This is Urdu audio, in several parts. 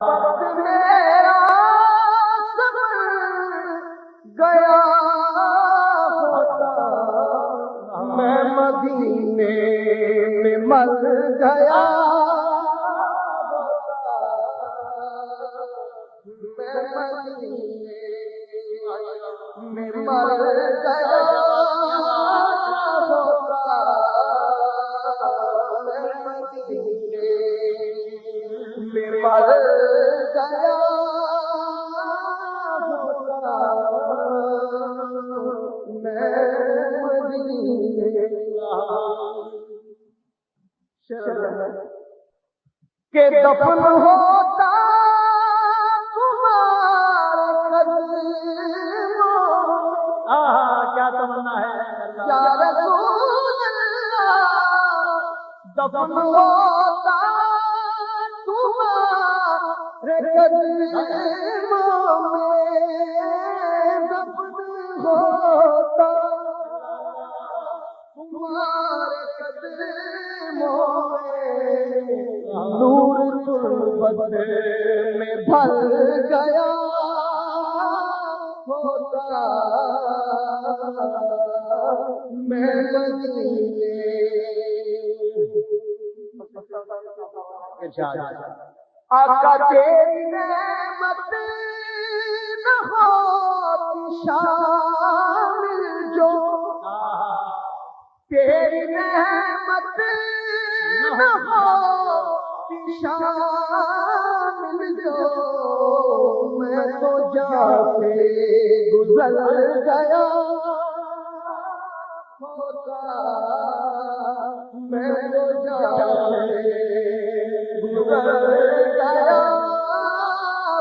وقت میرا صبر گیا ہوتا میں مدینے میں مر گیا ہوتا میں مدینے میں مر گیا ہوتا میں مدینے میں مر گیا ہوتا میں مدینے کہ دفن ہوتا تمہارے قدموں کیا تمنا ہے یا رسول اللہ دفن ہوتا تمہارے قدموں میں دفن ہوتا تمہارے قدموں میں نور تربت میں بھر گیا ہوتا میں مدینے آقا تیری نعمت نہ ہوتی شامل جو تیری نعمت نہ ہوتی شامل جو میں تو جا سے گزر گیا ہوتا میں تو جا سے گزر گیا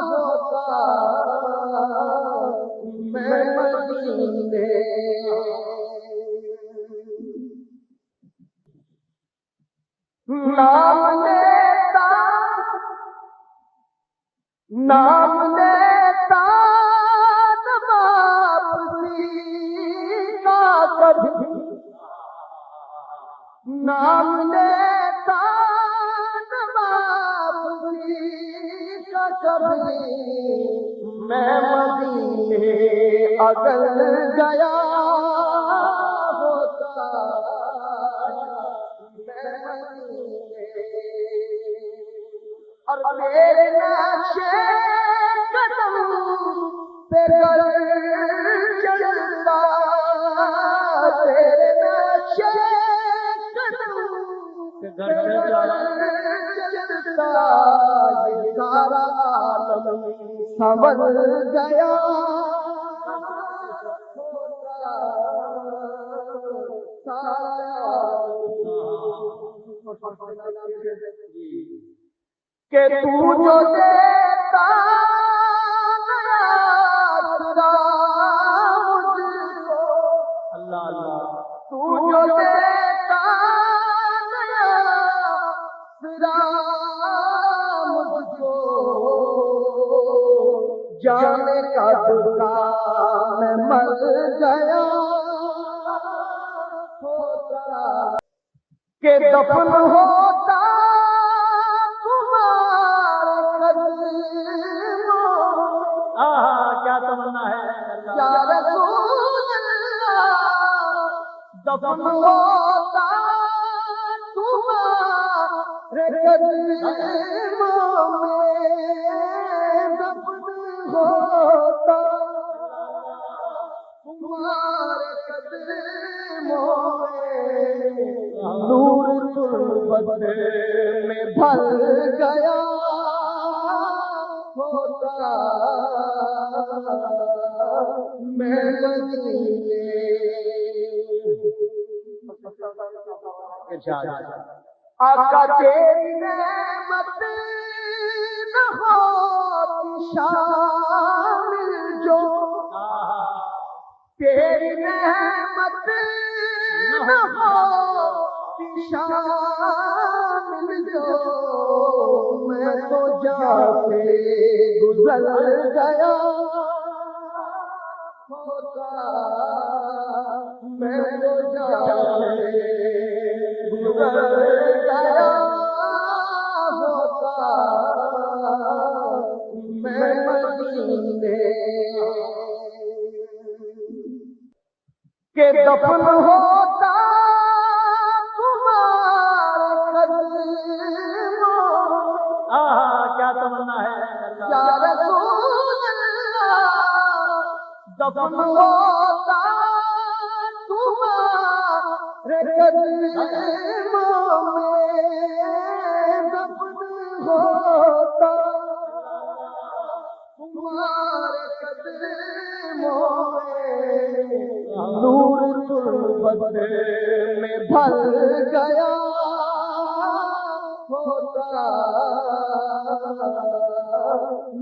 ہوتا میں مدینے نام لیتا واپسی کا کبھی نام لیتا واپسی کا کبھی میں مدینے اگر گیا ہوتا اور میرے نقشے قدم پہ گر چلتا تیرے نقشے قدم پہ گر چلتا یہ سارا عالم سنور گیا کہ تو جو دیتا اللہ اللہ تو جو دیتا مجھ کو جانے کا دکا میں مر گیا ہوتا کہ دفن ہوتا کیا تمنا ہے یا رسول اللہ دفن ہوتا تمہارے قدموں میں دفن ہوتا تمہارے قدموں میں نور تربت میں بھر گیا ہوتا میں مدینے آقا تیری نعمت نہ ہوتی شامل جو تیری نعمت نہ ہوتی شامل جو میں تو جا سے گزر گیا ہوتا میں تو جا سے گزر گیا ہوتا میں مدینے کے دفن ہوتا تمہارے قدموں کیا تمنا ہے یا رسول اللہ دفن ہوتا تمہارے قدموں میں دفن ہوتا تمہارے قدموں میں نور تربت میں بھر گیا ہوتا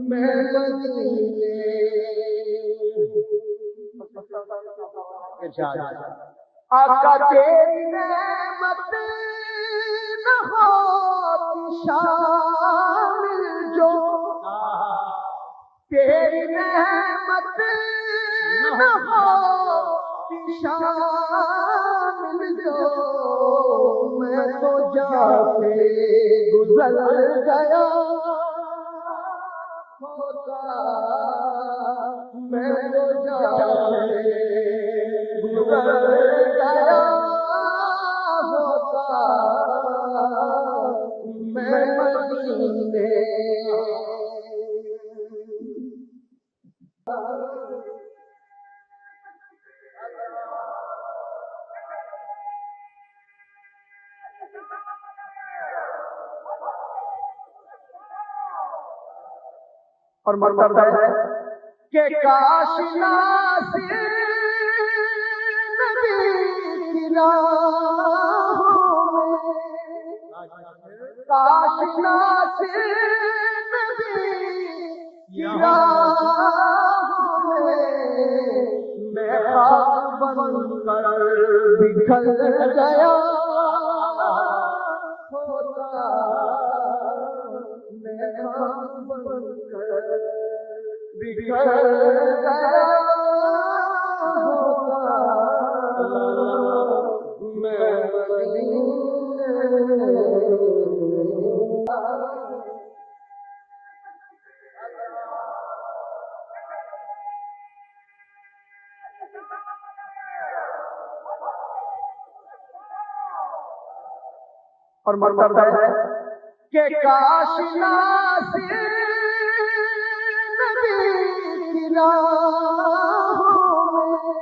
میں مدینے آقا تیری نعمت نہ ہوتی شامل جو تیری نعمت نہ ہوتی شامل جو میں تو جاتے گزر گیا ہوتا میں تو جاتے گزر گیا ہوتا میں مدینے اور مرتبہ ہے کہ کاش ناصر نبی کی راہوں میں کاش ناصر نبی کی راہوں میں خاک بن کر بکھر گیا ہوتا میں خاک بن کر بکھر گیا ہوتا میں مدینے اور مرتبہ ہے کہ کاش ناصر نبی کی راہوں میں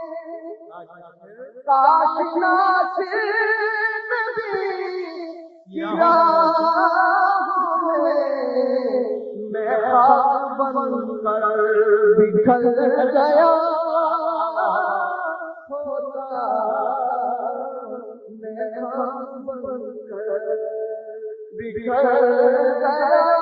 کاش ناصر نبی کی راہوں میں خاک بن کر بکھر گیا ہوتا میں خاک بن کر بکھر گیا